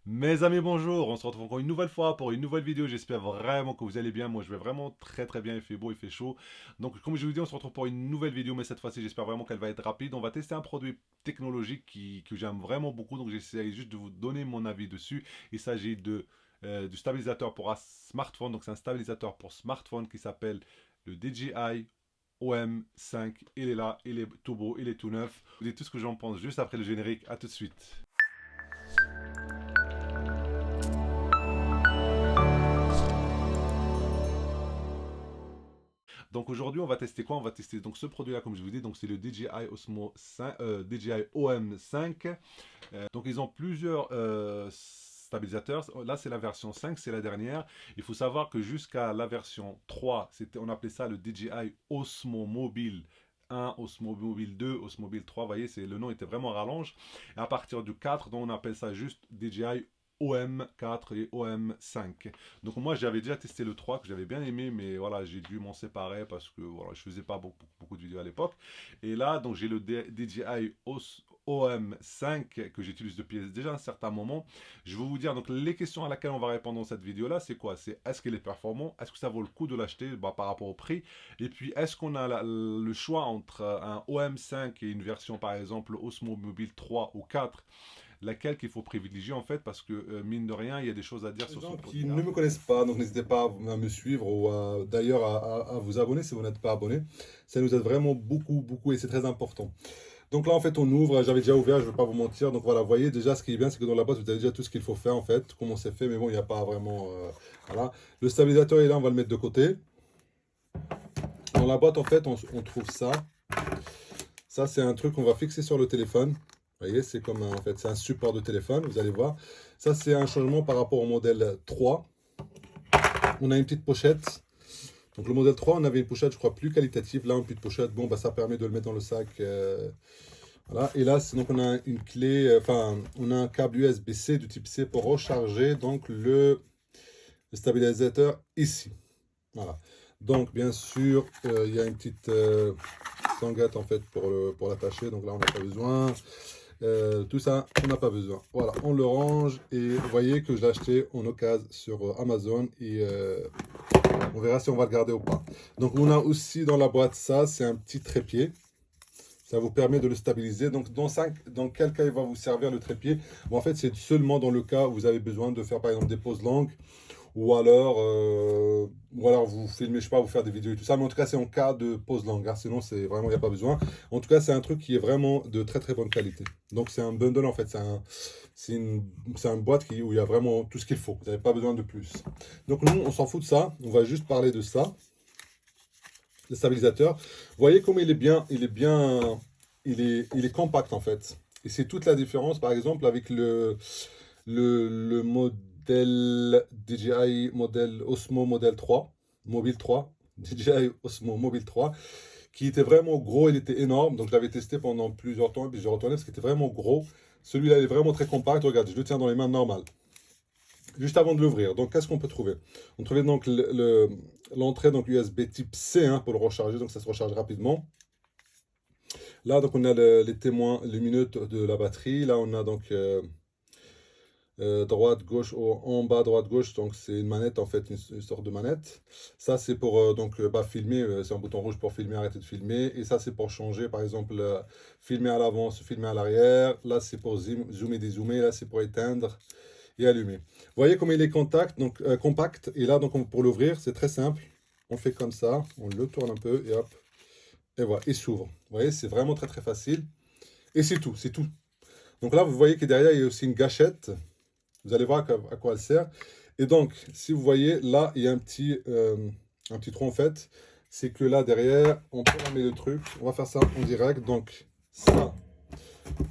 Mes amis, bonjour, on se retrouve encore une nouvelle fois pour une nouvelle vidéo. J'espère vraiment que vous allez bien. Moi, je vais vraiment très bien. Il fait beau, il fait chaud. Donc, comme je vous dis, on se retrouve pour une nouvelle vidéo, mais cette fois-ci, j'espère vraiment qu'elle va être rapide. On va tester un produit technologique que j'aime vraiment beaucoup. Donc, j'essaie juste de vous donner mon avis dessus. Il s'agit du stabilisateur pour un smartphone. Donc, c'est un stabilisateur pour smartphone qui s'appelle le DJI OM5. Il est là, il est tout beau, il est tout neuf. Vous dites tout ce que j'en pense juste après le générique. À tout de suite. Donc aujourd'hui, on va tester quoi? On va tester donc ce produit-là, comme je vous dis. Donc c'est le DJI Osmo 5, DJI OM5. Donc ils ont plusieurs stabilisateurs. Là, c'est la version 5, c'est la dernière. Il faut savoir que jusqu'à la version 3, on appelait ça le DJI Osmo Mobile 1, Osmo Mobile 2, Osmo Mobile 3. Vous voyez, le nom était vraiment rallonge. Et à partir du 4, donc on appelle ça juste DJI OM4 et OM5. Donc moi j'avais déjà testé le 3 que j'avais bien aimé, mais voilà, j'ai dû m'en séparer parce que voilà, je faisais pas beaucoup de vidéos à l'époque. Et là donc j'ai le DJI OM5 que j'utilise depuis déjà un certain moment. Je vais vous dire donc les questions à laquelle on va répondre dans cette vidéo là, c'est quoi? C'est est-ce qu'il est performant? Est-ce que ça vaut le coup de l'acheter par rapport au prix? Et puis est-ce qu'on a le choix entre un OM5 et une version par exemple Osmo Mobile 3 ou 4, laquelle qu'il faut privilégier en fait, parce que mine de rien, il y a des choses à dire Les sur ce gens qui produit-là. ne me connaissent pas, donc n'hésitez pas à me suivre ou d'ailleurs à vous abonner si vous n'êtes pas abonné. Ça nous aide vraiment beaucoup et c'est très important. Donc là, en fait, on ouvre. J'avais déjà ouvert, je ne vais pas vous mentir. Donc voilà, vous voyez déjà ce qui est bien, c'est que dans la boîte, vous avez déjà tout ce qu'il faut faire en fait, comment c'est fait, mais bon, il n'y a pas vraiment. Voilà. Le stabilisateur est là, on va le mettre de côté. Dans la boîte, en fait, on trouve ça. Ça, c'est un truc qu'on va fixer sur le téléphone. Vous voyez, c'est comme en fait, c'est un support de téléphone, vous allez voir. Ça, c'est un changement par rapport au modèle 3. On a une petite pochette. Donc le modèle 3, on avait une pochette, je crois, plus qualitative. Là, une petite pochette, bon, bah, ça permet de le mettre dans le sac. Voilà. Et là, donc on a une clé, enfin, on a un câble USB-C du type C pour recharger donc le stabilisateur ici. Voilà. Donc, bien sûr, il y a une petite sanguette en fait pour l'attacher. Donc là, on n'a pas besoin. Tout ça, on n'a pas besoin. Voilà, on le range et vous voyez que je l'ai acheté en occasion sur Amazon et on verra si on va le garder ou pas. Donc on a aussi dans la boîte ça, c'est un petit trépied. Ça vous permet de le stabiliser. Donc dans quel cas il va vous servir le trépied? Bon, en fait, c'est seulement dans le cas où vous avez besoin de faire par exemple des pauses longues ou alors vous filmez, je sais pas, vous faire des vidéos et tout ça. Mais en tout cas, c'est en cas de pause longue, hein. Sinon, c'est vraiment, il n'y a pas besoin. En tout cas, c'est un truc qui est vraiment de très bonne qualité. Donc, c'est un bundle en fait. C'est une boîte où il y a vraiment tout ce qu'il faut. Vous n'avez pas besoin de plus. Donc, nous, on s'en fout de ça. On va juste parler de ça, le stabilisateur. Vous voyez comme il est compact en fait. Et c'est toute la différence, par exemple, avec le modèle DJI modèle Osmo Model 3, Mobile 3, DJI Osmo Mobile 3, qui était vraiment gros, il était énorme. Donc je l'avais testé pendant plusieurs temps, et puis j'ai retourné parce qu'il était vraiment gros. Celui-là, il est vraiment très compact. Regarde, je le tiens dans les mains normales. Juste avant de l'ouvrir, donc qu'est-ce qu'on peut trouver? On trouvait donc l'entrée donc USB type C, hein, pour le recharger, donc ça se recharge rapidement. Là, donc on a les témoins, les minutes de la batterie. Là, on a donc droite, gauche, en bas, droite, gauche, donc c'est une manette en fait, une sorte de manette. Ça c'est pour bah, filmer, c'est un bouton rouge pour filmer, arrêter de filmer. Et ça c'est pour changer, par exemple, filmer à l'avance, filmer à l'arrière. Là c'est pour zoomer, dézoomer. Là c'est pour éteindre et allumer. Vous voyez comme il est contact, donc, compact. Et là, donc pour l'ouvrir, c'est très simple. On fait comme ça, on le tourne un peu et hop, et voilà, il s'ouvre. Vous voyez, c'est vraiment très facile. Et c'est tout, c'est tout. Donc là, vous voyez que derrière, il y a aussi une gâchette. Vous allez voir à quoi elle sert. Et donc, si vous voyez, là, il y a un petit trou en fait. C'est que là, derrière, on peut mettre le truc. On va faire ça en direct. Donc, ça,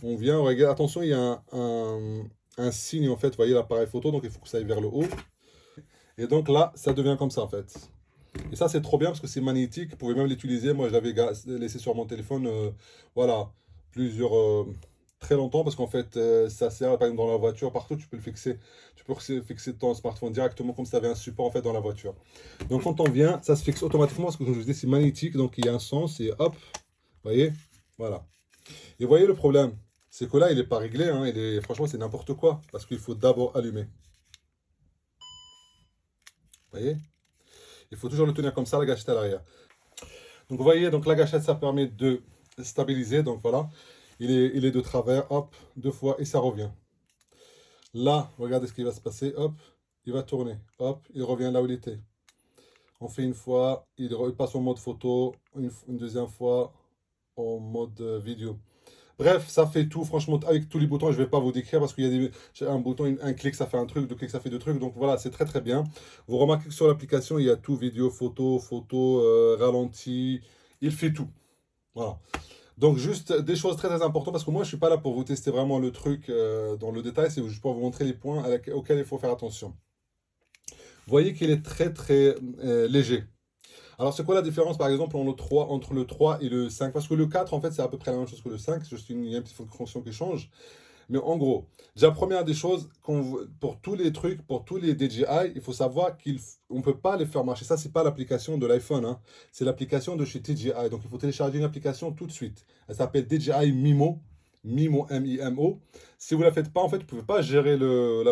on vient, on regarde. Attention, il y a un signe en fait. Vous voyez l'appareil photo, donc il faut que ça aille vers le haut. Et donc là, ça devient comme ça en fait. Et ça, c'est trop bien parce que c'est magnétique. Vous pouvez même l'utiliser. Moi, je l'avais laissé sur mon téléphone, voilà, plusieurs, très longtemps parce qu'en fait, ça sert, par exemple, dans la voiture, partout, tu peux le fixer. Tu peux fixer ton smartphone directement comme si tu avais un support en fait dans la voiture. Donc, quand on vient, ça se fixe automatiquement parce que, comme je vous dis, c'est magnétique. Donc, il y a un sens et hop, vous voyez, voilà. Et vous voyez le problème, c'est que là, il n'est pas réglé, hein, franchement, c'est n'importe quoi, parce qu'il faut d'abord allumer. Vous voyez? Il faut toujours le tenir comme ça, la gâchette à l'arrière. Donc vous voyez, donc la gâchette, ça permet de stabiliser. Donc voilà, il est de travers, hop, deux fois, et ça revient. Là, regardez ce qui va se passer, hop, il va tourner, hop, il revient là où il était. On fait une fois, il passe en mode photo, une deuxième fois en mode vidéo. Bref, ça fait tout, franchement, avec tous les boutons, je ne vais pas vous décrire parce qu'il y a un bouton, un clic, ça fait un truc, deux clics, ça fait deux trucs. Donc voilà, c'est très très bien. Vous remarquez que sur l'application, il y a tout, vidéo, photo, ralenti, il fait tout. Voilà. Donc juste des choses très très importantes parce que moi, je ne suis pas là pour vous tester vraiment le truc dans le détail, c'est juste pour vous montrer les points auxquels il faut faire attention. Vous voyez qu'il est très très léger. Alors, c'est quoi la différence, par exemple, entre le 3 et le 5? Parce que le 4, en fait, c'est à peu près la même chose que le 5. Il y a une petite fonction qui change. Mais en gros, déjà, première des choses, pour tous les trucs, pour tous les DJI, il faut savoir qu'on ne peut pas les faire marcher. Ça, c'est pas l'application de l'iPhone, hein. C'est l'application de chez DJI. Donc, il faut télécharger une application tout de suite. Elle s'appelle DJI Mimo. Mimo, M-I-M-O. Si vous ne la faites pas, en fait, vous ne pouvez pas gérer le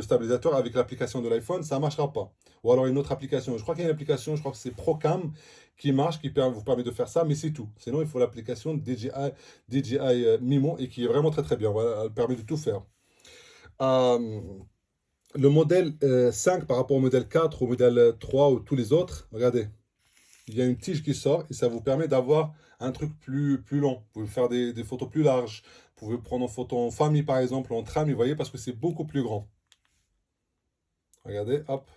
stabilisateur avec l'application de l'iPhone, ça ne marchera pas. Ou alors une autre application. Je crois qu'il y a une application, je crois que c'est Procam qui marche, qui vous permet de faire ça, mais c'est tout. Sinon, il faut l'application DJI Mimo et qui est vraiment très très bien. Voilà, elle permet de tout faire. Euh, le modèle 5 par rapport au modèle 4, au modèle 3 ou tous les autres, regardez, il y a une tige qui sort et ça vous permet d'avoir un truc plus long. Vous pouvez faire des photos plus larges. Vous pouvez prendre en photo en famille, par exemple, en tram, vous voyez, parce que c'est beaucoup plus grand. Regardez, hop.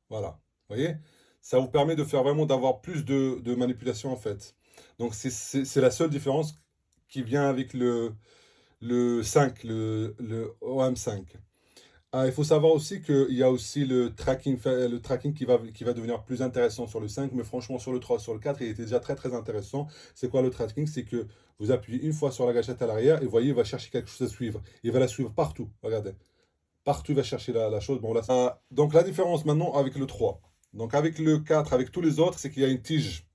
Voilà. Vous voyez? Ça vous permet de faire vraiment d'avoir plus de manipulation, en fait. Donc, c'est la seule différence qui vient avec le 5, le OM5. Ah, il faut savoir aussi qu'il y a aussi le tracking qui va devenir plus intéressant sur le 5, mais franchement sur le 3, sur le 4, il était déjà très très intéressant. C'est quoi le tracking? C'est que vous appuyez une fois sur la gâchette à l'arrière et vous voyez, il va chercher quelque chose à suivre. Il va la suivre partout, regardez. Partout, il va chercher la chose. Bon, là, donc la différence maintenant avec le 3. Donc avec le 4, avec tous les autres, c'est qu'il y a une tige.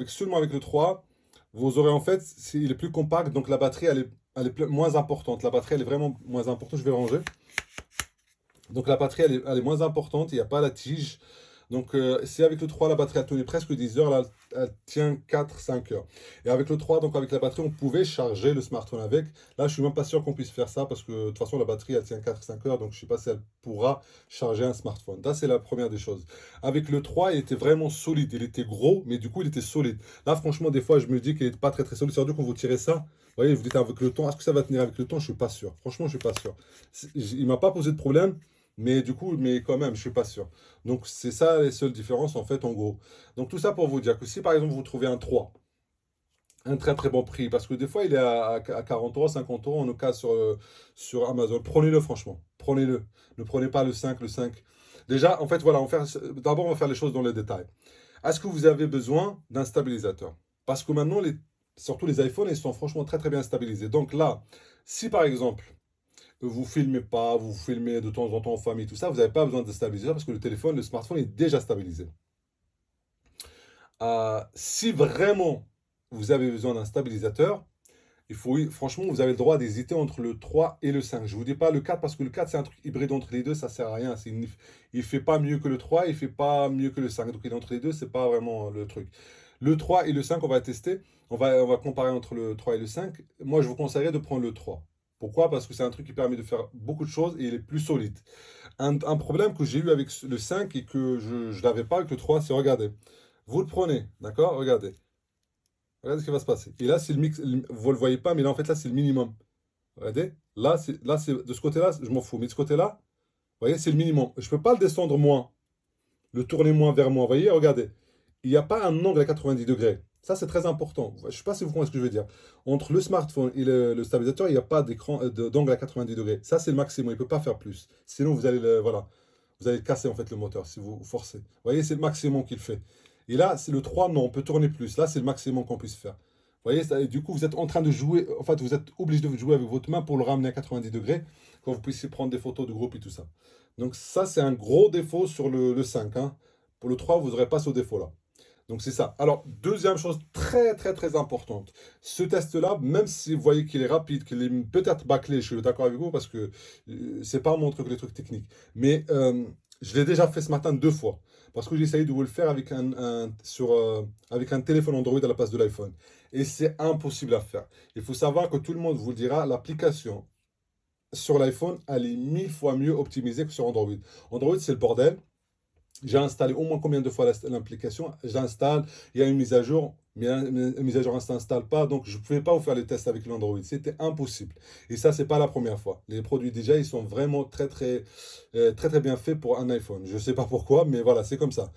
Seulement avec le 3, vous aurez en fait, il est plus compact, donc la batterie, elle est moins importante. La batterie, elle est vraiment moins importante. Je vais le ranger. Donc la batterie, elle est moins importante, il n'y a pas la tige. Donc si avec le 3, la batterie a tenu presque 10 heures, là, elle tient 4-5 heures. Et avec le 3, donc avec la batterie, on pouvait charger le smartphone avec. Là, je ne suis même pas sûr qu'on puisse faire ça parce que de toute façon, la batterie, elle tient 4-5 heures. Donc je ne sais pas si elle pourra charger un smartphone. Là, c'est la première des choses. Avec le 3, il était vraiment solide. Il était gros, mais du coup, il était solide. Là, franchement, des fois, je me dis qu'il n'est pas très très solide. Surtout quand vous tirez ça. Vous voyez, vous dites avec le temps, est-ce que ça va tenir avec le temps? Je ne suis pas sûr. Franchement, je ne suis pas sûr. Il ne m'a pas posé de problème. Mais du coup, mais quand même, je suis pas sûr. Donc, c'est ça les seules différences, en fait, en gros. Donc, tout ça pour vous dire que si, par exemple, vous trouvez un 3, un très très bon prix, parce que des fois, il est à 40 euros, 50 euros, en nos cas sur Amazon, prenez-le, franchement. Prenez-le. Ne prenez pas le 5, le 5. Déjà, en fait, voilà, d'abord, on va faire les choses dans les détails. Est-ce que vous avez besoin d'un stabilisateur? Parce que maintenant, surtout les iPhones, ils sont franchement très très bien stabilisés. Donc là, si par exemple, vous filmez pas, vous filmez de temps en temps en famille, tout ça, vous n'avez pas besoin de stabilisateur parce que le smartphone est déjà stabilisé. Si vraiment vous avez besoin d'un stabilisateur, franchement, vous avez le droit d'hésiter entre le 3 et le 5. Je ne vous dis pas le 4 parce que le 4, c'est un truc hybride entre les deux, ça ne sert à rien. Il ne fait pas mieux que le 3, il ne fait pas mieux que le 5. Donc il est entre les deux, c'est pas vraiment le truc. Le 3 et le 5, on va tester. On va comparer entre le 3 et le 5. Moi, je vous conseillerais de prendre le 3. Pourquoi? Parce que c'est un truc qui permet de faire beaucoup de choses et il est plus solide. Un problème que j'ai eu avec le 5 et que je ne l'avais pas avec le 3, c'est regardez. Vous le prenez, d'accord? Regardez. Regardez ce qui va se passer. Et là, c'est le mix. Vous ne le voyez pas, mais là, en fait, là, c'est le minimum. Regardez. De ce côté-là, je m'en fous. Mais de ce côté-là, vous voyez, c'est le minimum. Je ne peux pas le descendre moins, le tourner moins vers moi. Vous voyez, regardez. Il n'y a pas un angle à 90 degrés. Ça, c'est très important. Je ne sais pas si vous comprenez ce que je veux dire. Entre le smartphone et le stabilisateur, il n'y a pas d'angle à 90 degrés. Ça, c'est le maximum. Il ne peut pas faire plus. Sinon, voilà, vous allez casser en fait le moteur si vous forcez. Vous voyez, c'est le maximum qu'il fait. Et là, c'est le 3, non, on peut tourner plus. Là, c'est le maximum qu'on puisse faire. Vous voyez, du coup, vous êtes en train de jouer. En fait, vous êtes obligé de jouer avec votre main pour le ramener à 90 degrés quand vous puissiez prendre des photos de groupe et tout ça. Donc, ça, c'est un gros défaut sur le 5, hein. Pour le 3, vous n'aurez pas ce défaut-là. Donc c'est ça. Alors, deuxième chose très très très importante, ce test-là, même si vous voyez qu'il est rapide, qu'il est peut-être bâclé, je suis d'accord avec vous parce que c'est pas mon truc, les trucs techniques. Mais je l'ai déjà fait ce matin 2 fois parce que j'ai essayé de vous le faire avec avec un téléphone Android à la place de l'iPhone. Et c'est impossible à faire. Il faut savoir que tout le monde vous le dira, l'application sur l'iPhone, elle est 1000 fois mieux optimisée que sur Android. Android, c'est le bordel. J'ai installé au moins combien de fois l'application? J'installe, il y a une mise à jour, mais une mise à jour ne s'installe pas, donc je ne pouvais pas vous faire les tests avec l'Android. C'était impossible. Et ça, c'est pas la première fois. Les produits déjà, ils sont vraiment très très bien faits pour un iPhone. Je ne sais pas pourquoi, mais voilà, c'est comme ça.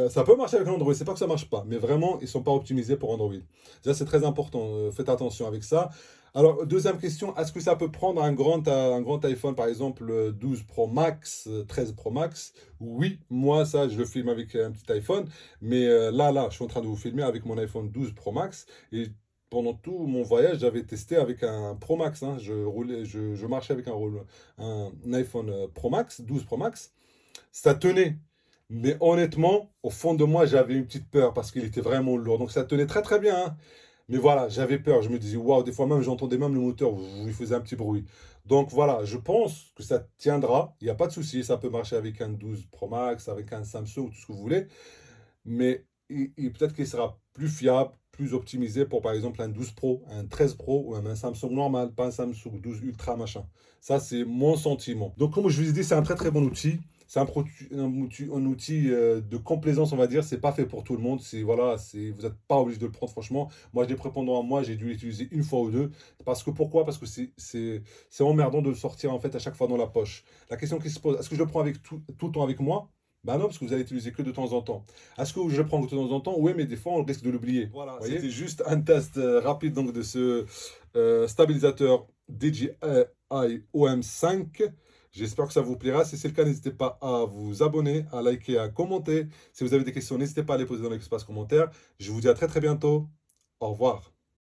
Ça peut marcher avec l'Android, c'est pas que ça marche pas, mais vraiment, ils ne sont pas optimisés pour Android. Ça, c'est très important. Faites attention avec ça. Alors, deuxième question, est-ce que ça peut prendre un grand iPhone, par exemple 12 Pro Max, 13 Pro Max? Oui, moi, ça, je le filme avec un petit iPhone, mais là, je suis en train de vous filmer avec mon iPhone 12 Pro Max, et pendant tout mon voyage, j'avais testé avec un Pro Max, hein. Je marchais avec un iPhone Pro Max, 12 Pro Max, ça tenait. Mais honnêtement, au fond de moi, j'avais une petite peur parce qu'il était vraiment lourd. Donc ça tenait très très bien, hein. Mais voilà, j'avais peur. Je me disais, waouh, des fois même, j'entendais même le moteur, il faisait un petit bruit. Donc voilà, je pense que ça tiendra. Il n'y a pas de souci. Ça peut marcher avec un 12 Pro Max, avec un Samsung, tout ce que vous voulez. Mais peut-être qu'il sera plus fiable, plus optimisé pour par exemple un 12 Pro, un 13 Pro ou un Samsung normal, pas un Samsung 12 Ultra machin. Ça, c'est mon sentiment. Donc, comme je vous ai dit, c'est un très très bon outil. C'est un outil de complaisance, on va dire. C'est pas fait pour tout le monde. Voilà, vous n'êtes pas obligé de le prendre, franchement. Moi, je l'ai pris pendant un mois. J'ai dû l'utiliser une fois ou deux. Pourquoi? Parce que c'est emmerdant de le sortir en fait à chaque fois dans la poche. La question qui se pose, est-ce que je le prends avec tout le temps avec moi? Bah non, parce que vous allez l'utiliser que de temps en temps. Est-ce que je le prends de temps en temps? Oui, mais des fois, on risque de l'oublier. Voilà, c'était juste un test rapide donc, de ce stabilisateur DJI OM5. J'espère que ça vous plaira. Si c'est le cas, n'hésitez pas à vous abonner, à liker, à commenter. Si vous avez des questions, n'hésitez pas à les poser dans l'espace commentaire. Je vous dis à très très bientôt. Au revoir.